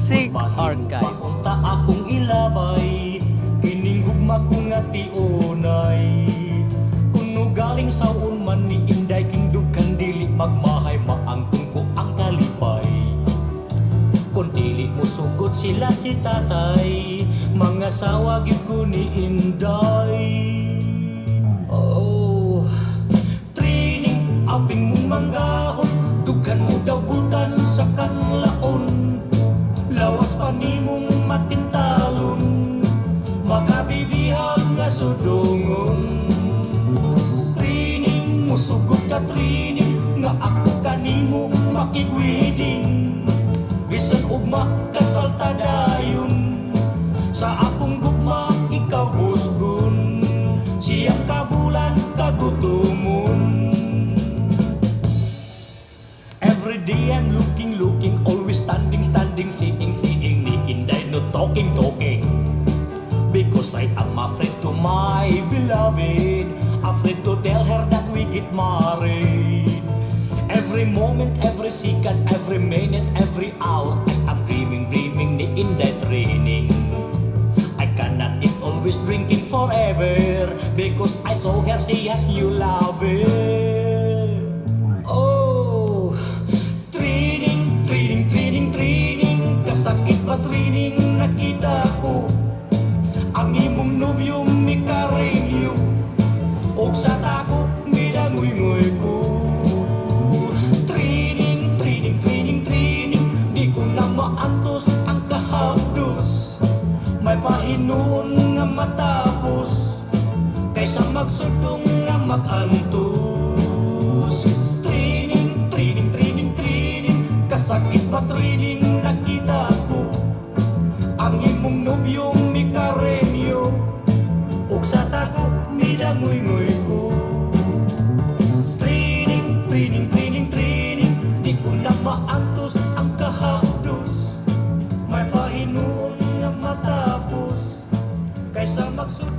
Music Archive. Unta akong ilabay, kining hugma ko nga tionay. Kuno galing sa unman ni Inday, king dughan dili magmahay, maangkon ko ang kalipay. Kung dili mo sugod sila si tatay, mga sawa gyud ko ni Inday. Oh, training aping mong manggahon, dughan mo daw butan sa kanlaon. Lawas pa nimong matintalon, makabibihag nga sudungon. Training mo sugod ka training, nga ako kanimo makigwiding. Bisan ugma kasalta dayon, sa akong gugma ikaw husgon, siyang kabulan kagutumon. Every day I'm looking, always standing, seeing ni Inday, no talking. Because I am afraid to my beloved, afraid to tell her that we get married. Every moment, every second, every minute, every hour, I am dreaming ni Inday training. I cannot eat, always drinking forever, because I saw her, she has new lover. Oh, training, kasakit pa training nakita ko. Ang imong nobyo mi karenyo, og sa tako midangoy-ngoy ko. Di ko na maantos ang kahapdos, may pahinuon nga matapos, kaysa magsudong nga magantos. Training, kasakit pa training nakita ko. Ang imong nobyo mi karenyo, og sa tako midangoy-ngoy ko. Training, di ko na maantos ang kahapdos, may pahinuon nga matapos, kaysa magsudong